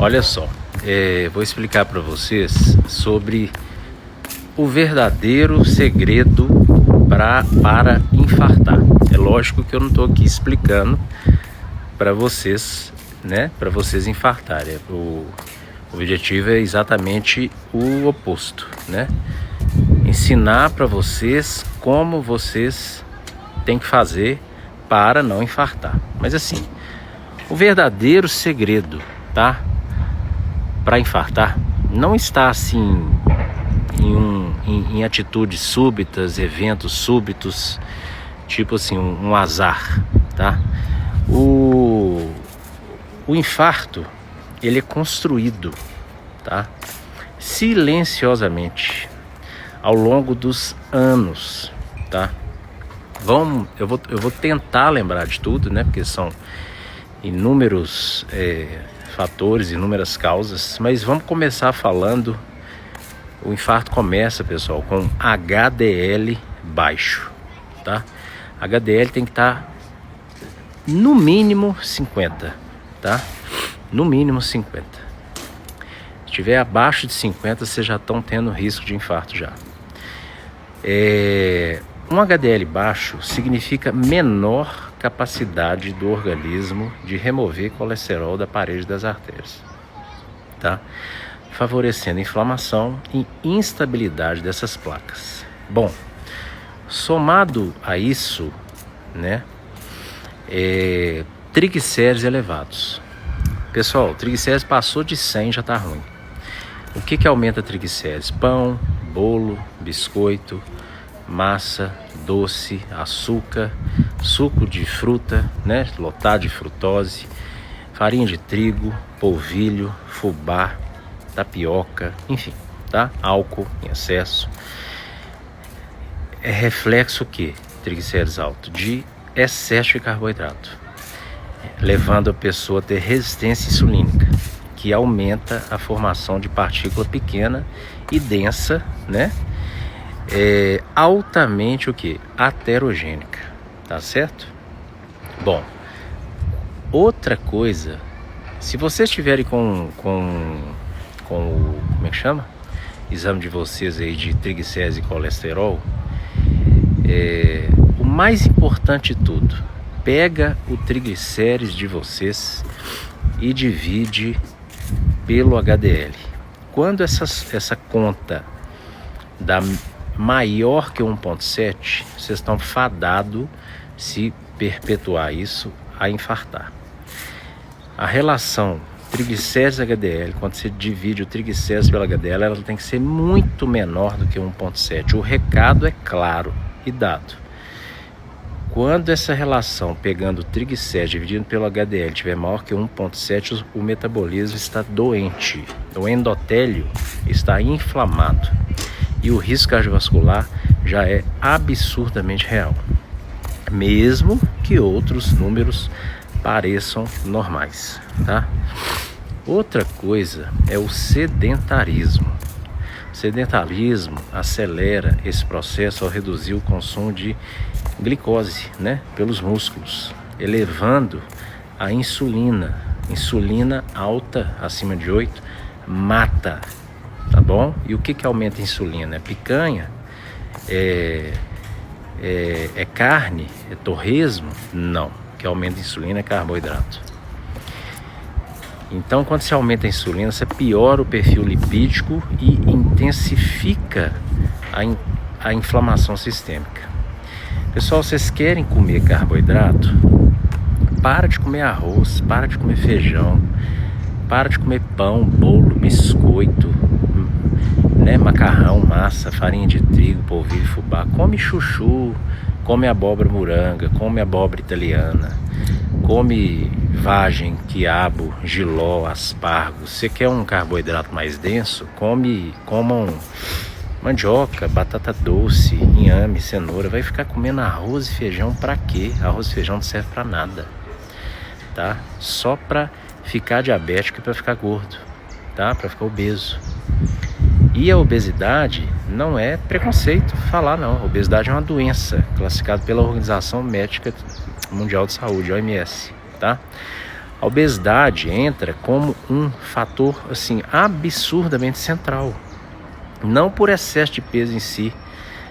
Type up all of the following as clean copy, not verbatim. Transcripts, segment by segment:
Olha só, vou explicar para vocês sobre o verdadeiro segredo para infartar. É lógico que eu não estou aqui explicando para vocês, né? Para vocês infartarem. O objetivo é exatamente o oposto, né? Ensinar para vocês como vocês têm que fazer para não infartar. Mas assim, o verdadeiro segredo, tá? Para infartar não está assim em atitudes súbitas, eventos súbitos, tipo assim, um azar, tá? O infarto, ele é construído, tá? Silenciosamente ao longo dos anos, tá? Eu vou tentar lembrar de tudo, né? Porque são inúmeros fatores, inúmeras causas, mas vamos começar falando. O infarto começa, pessoal, com HDL baixo, tá? HDL tem que estar no mínimo 50, tá? No mínimo 50. Se estiver abaixo de 50, vocês já estão tendo risco de infarto já. Um HDL baixo significa menor capacidade do organismo de remover colesterol da parede das artérias, tá? Favorecendo inflamação e instabilidade dessas placas. Bom, somado a isso, né, triglicéridos elevados. Pessoal, triglicéridos passou de 100 já está ruim. O que aumenta triglicéridos? Pão, bolo, biscoito, massa, doce, açúcar, suco de fruta, né, lotado de frutose, farinha de trigo, polvilho, fubá, tapioca, enfim, tá? Álcool em excesso. É reflexo que triglicéridos alto de excesso de carboidrato, levando a pessoa a ter resistência insulínica, que aumenta a formação de partícula pequena e densa, né? Altamente o que? Aterogênica, tá certo? Bom, outra coisa, se vocês estiverem com o, como é que chama? Exame de vocês aí de triglicéridos e colesterol, o mais importante de tudo, pega o triglicérides de vocês e divide pelo HDL. Quando essa conta dá maior que 1,7, vocês estão fadados, se perpetuar isso, a infartar. A relação triglicérides HDL, quando você divide o triglicérides pelo HDL, ela tem que ser muito menor do que 1,7. O recado é claro e dado. Quando essa relação pegando o triglicérides dividido pelo HDL tiver maior que 1,7, o metabolismo está doente, o endotélio está inflamado e o risco cardiovascular já é absurdamente real, mesmo que outros números pareçam normais, tá? Outra coisa é o sedentarismo. O sedentarismo acelera esse processo ao reduzir o consumo de glicose, né, pelos músculos, elevando a insulina. Insulina alta, acima de 8, mata, tá bom? E o que aumenta a insulina? É picanha? É carne? É torresmo? Não. O que aumenta a insulina é carboidrato. Então, quando você aumenta a insulina, você piora o perfil lipídico e intensifica a inflamação sistêmica. Pessoal, vocês querem comer carboidrato? Para de comer arroz, para de comer feijão, para de comer pão, bolo, biscoito, né, macarrão, massa, farinha de trigo, polvilho, fubá. Come chuchu, come abóbora moranga, come abóbora italiana, come vagem, quiabo, jiló, aspargo. Você quer um carboidrato mais denso? Comam mandioca, batata doce, inhame, cenoura. Vai ficar comendo arroz e feijão pra quê? Arroz e feijão não serve pra nada, tá? Só pra ficar diabético e pra ficar gordo, tá? Pra ficar obeso. E a obesidade não é preconceito falar, não. A obesidade é uma doença classificada pela Organização Médica Mundial de Saúde, OMS, tá? A obesidade entra como um fator assim absurdamente central, não por excesso de peso em si,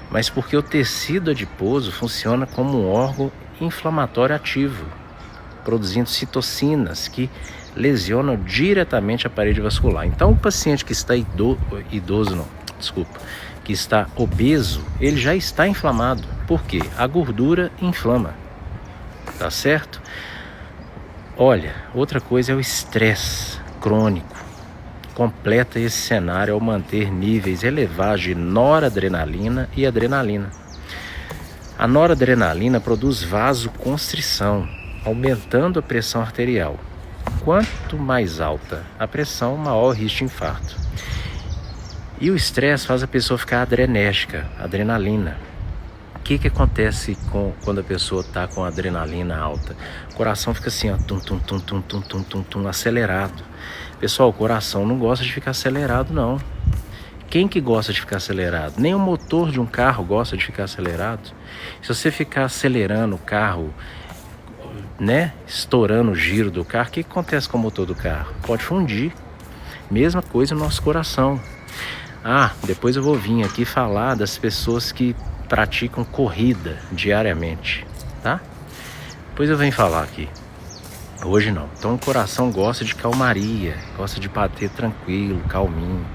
mas porque o tecido adiposo funciona como um órgão inflamatório ativo, produzindo citocinas que lesionam diretamente a parede vascular. Então, o paciente que está que está obeso, ele já está inflamado. Por quê? A gordura inflama, tá certo? Olha, outra coisa é o estresse crônico. Completa esse cenário ao manter níveis elevados de noradrenalina e adrenalina. A noradrenalina produz vasoconstrição, aumentando a pressão arterial. Quanto mais alta a pressão, maior o risco de infarto. E o estresse faz a pessoa ficar adrenérgica, adrenalina. O que acontece quando a pessoa está com a adrenalina alta? O coração fica assim, ó, tum, tum, tum, tum, tum, tum, tum, tum, acelerado. Pessoal, o coração não gosta de ficar acelerado, não. Quem que gosta de ficar acelerado? Nem o motor de um carro gosta de ficar acelerado. Se você ficar acelerando o carro, né, estourando o giro do carro, o que acontece com o motor do carro? Pode fundir. Mesma coisa no nosso coração. Depois eu vou vir aqui falar das pessoas que praticam corrida diariamente, tá? Depois eu venho falar aqui. Hoje não. Então o coração gosta de calmaria, gosta de bater tranquilo, calminho.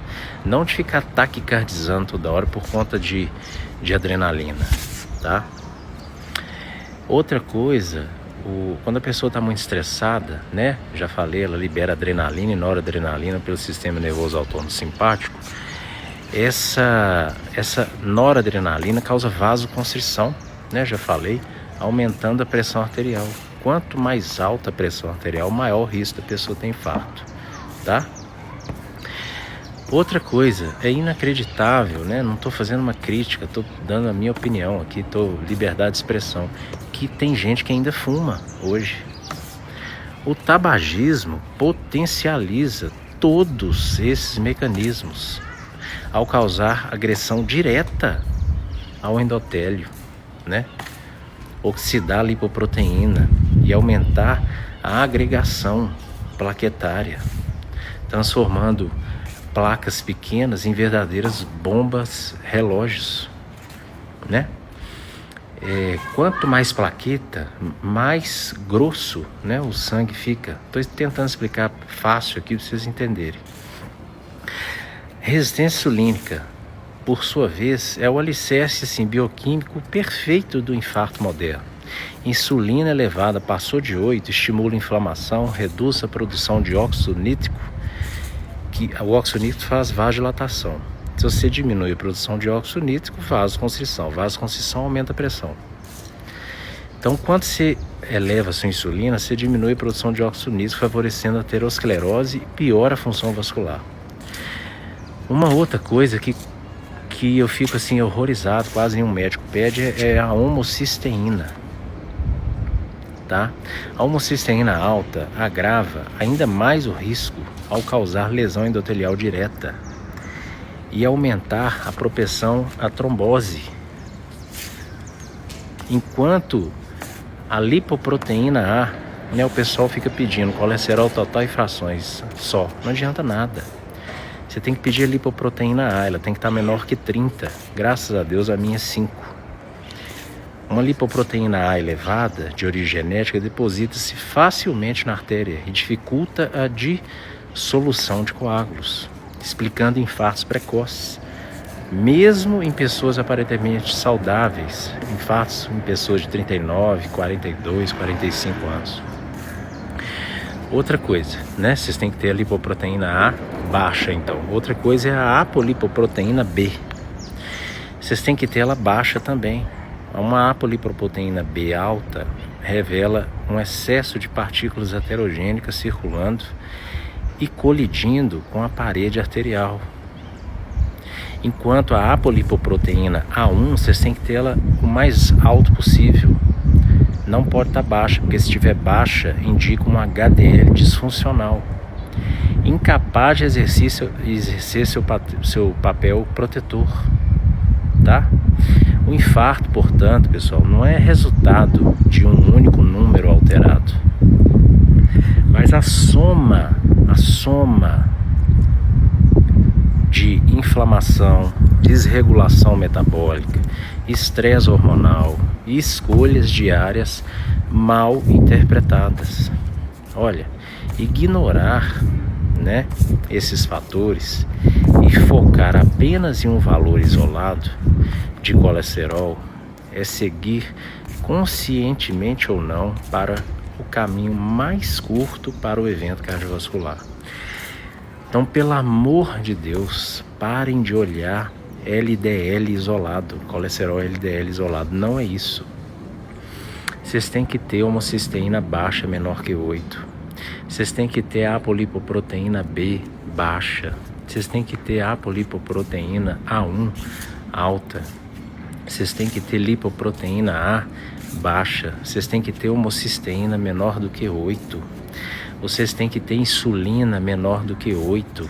Não de ficar taquicardizando toda hora por conta de adrenalina, tá? Outra coisa, quando a pessoa está muito estressada, né? Já falei, ela libera adrenalina e noradrenalina pelo sistema nervoso autônomo simpático. Essa noradrenalina causa vasoconstrição, né? Já falei, aumentando a pressão arterial. Quanto mais alta a pressão arterial, maior o risco da pessoa ter infarto, tá? Outra coisa, é inacreditável, né? Não estou fazendo uma crítica, estou dando a minha opinião aqui, liberdade de expressão, que tem gente que ainda fuma hoje. O tabagismo potencializa todos esses mecanismos ao causar agressão direta ao endotélio, né? Oxidar a lipoproteína e aumentar a agregação plaquetária, transformando placas pequenas em verdadeiras bombas relógios, né? Quanto mais plaqueta, mais grosso, né, o sangue fica. Estou tentando explicar fácil aqui para vocês entenderem. Resistência insulínica, por sua vez, é o alicerce assim, bioquímico perfeito do infarto moderno. Insulina elevada passou de 8, estimula a inflamação, reduz a produção de óxido nítrico, que o óxido nítrico faz vasodilatação. Se você diminui a produção de óxido nítrico, vasoconstrição. Vasoconstrição aumenta a pressão. Então, quando você eleva a sua insulina, você diminui a produção de óxido nítrico, favorecendo a aterosclerose e piora a função vascular. Uma outra coisa que eu fico assim horrorizado, quase nenhum médico pede, é a homocisteína, tá? A homocisteína alta agrava ainda mais o risco ao causar lesão endotelial direta e aumentar a propensão à trombose. Enquanto a lipoproteína A, né, o pessoal fica pedindo colesterol total e frações só, não adianta nada. Você tem que pedir a lipoproteína A, ela tem que estar menor que 30. Graças a Deus a minha é 5. Uma lipoproteína A elevada, de origem genética, deposita-se facilmente na artéria e dificulta a dissolução de coágulos, explicando infartos precoces. Mesmo em pessoas aparentemente saudáveis, infartos em pessoas de 39, 42, 45 anos. Outra coisa, né? Vocês têm que ter a lipoproteína A baixa, então. Outra coisa é a apolipoproteína B. Vocês têm que ter ela baixa também. Uma apolipoproteína B alta revela um excesso de partículas heterogênicas circulando e colidindo com a parede arterial. Enquanto a apolipoproteína A1, vocês têm que ter ela o mais alto possível. Não pode estar baixa, porque se estiver baixa, indica um HDL disfuncional, incapaz de exercer seu papel protetor, tá? O infarto, portanto, pessoal, não é resultado de um único número alterado, Mas a soma de inflamação, desregulação metabólica, estresse hormonal e escolhas diárias mal interpretadas. Olha, ignorar, né, esses fatores e focar apenas em um valor isolado de colesterol é seguir conscientemente ou não para o caminho mais curto para o evento cardiovascular. Então, pelo amor de Deus, parem de olhar LDL isolado, colesterol LDL isolado. Não é isso. Vocês têm que ter homocisteína baixa menor que 8. Vocês têm que ter apolipoproteína B baixa. Vocês têm que ter apolipoproteína A1 alta. Vocês têm que ter lipoproteína A baixa. Vocês têm que ter homocisteína menor do que 8. Vocês têm que ter insulina menor do que 8.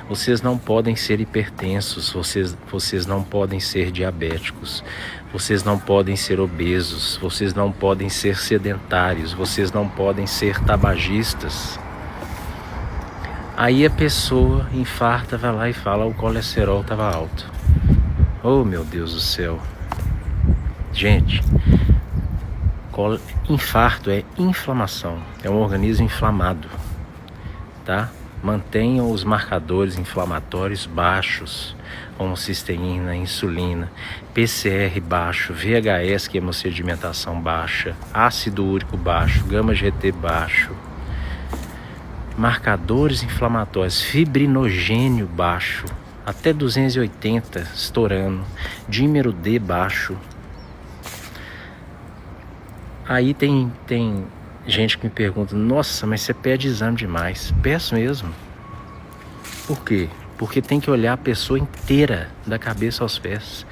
Vocês não podem ser hipertensos, vocês não podem ser diabéticos, vocês não podem ser obesos, vocês não podem ser sedentários, vocês não podem ser tabagistas. Aí a pessoa infarta, vai lá e fala: o colesterol estava alto. Oh, meu Deus do céu. Gente, infarto é inflamação, é um organismo inflamado, tá? Mantenham os marcadores inflamatórios baixos, homocisteína, insulina, PCR baixo, VHS, que é hemossedimentação baixa, ácido úrico baixo, gama-GT baixo, marcadores inflamatórios, fibrinogênio baixo, até 280 estourando, dímero D baixo. Aí tem gente que me pergunta: nossa, mas você pede exame demais. Peço mesmo. Por quê? Porque tem que olhar a pessoa inteira, da cabeça aos pés.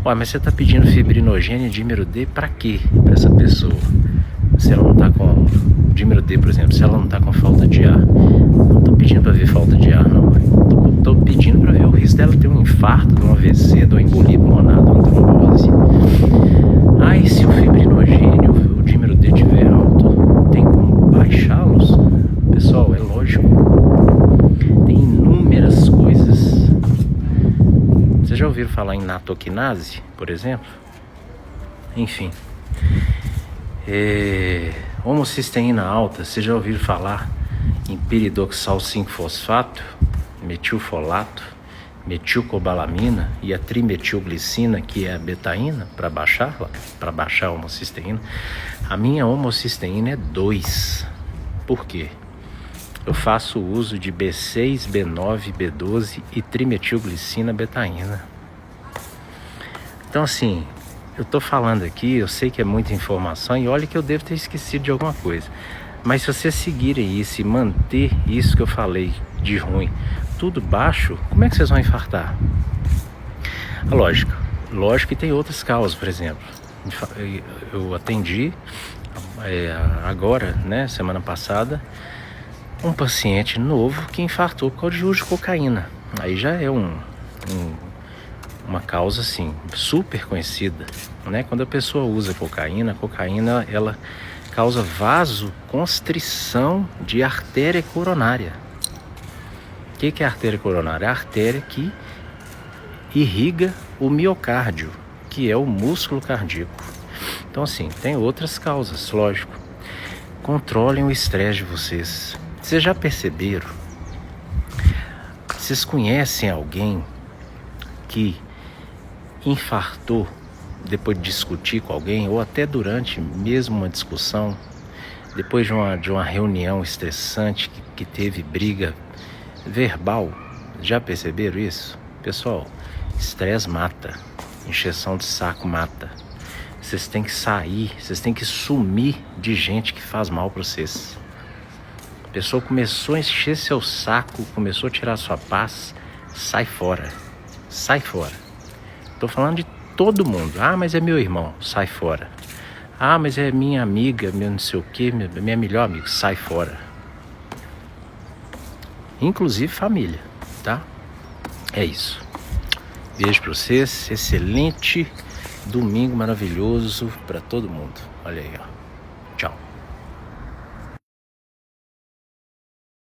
Ué, mas você está pedindo fibrinogênio e dímero D para quê? Para essa pessoa. Se ela não está com dímero D, por exemplo, se ela não está com falta de ar. Não estou pedindo para ver falta de ar, não. Estou pedindo para ver o risco dela ter um infarto, de um AVC, de uma embolia pulmonar, de uma trombose. Aí, se o fibrinogênio, o dímero D estiver alto, tem como baixá-los? Pessoal, é lógico. Tem inúmeras coisas. Vocês já ouviram falar em natoquinase, por exemplo? Enfim. Homocisteína alta, vocês já ouviram falar em piridoxal 5-fosfato, metilfolato, metilcobalamina e a trimetilglicina, que é a betaína, para baixar a homocisteína? A minha homocisteína é 2. Por quê? Eu faço uso de B6, B9, B12 e trimetilglicina betaína. Então, assim, eu tô falando aqui, eu sei que é muita informação e olha que eu devo ter esquecido de alguma coisa. Mas se vocês seguirem isso e manter isso que eu falei de ruim, tudo baixo, como é que vocês vão infartar? Lógico que tem outras causas. Por exemplo, eu atendi agora, né, semana passada, um paciente novo que infartou por causa de uso de cocaína. Aí já é uma causa assim super conhecida, né? Quando a pessoa usa cocaína, a cocaína ela causa vasoconstrição de artéria coronária. O que é a artéria coronária? É a artéria que irriga o miocárdio, que é o músculo cardíaco. Então, assim, tem outras causas, lógico. Controlem o estresse de vocês. Vocês já perceberam? Vocês conhecem alguém que infartou depois de discutir com alguém, ou até durante mesmo uma discussão, depois de uma reunião estressante que teve briga verbal? Já perceberam isso? Pessoal, estresse mata, encheção de saco mata. Vocês têm que sair, vocês têm que sumir de gente que faz mal para vocês. A pessoa começou a encher seu saco, começou a tirar sua paz, sai fora. Sai fora. Tô falando de todo mundo. Ah, mas é meu irmão, sai fora. Ah, mas é minha amiga, meu não sei o que, minha melhor amiga, sai fora. Inclusive família, tá? É isso. Beijo pra vocês, excelente domingo maravilhoso pra todo mundo. Olha aí, ó.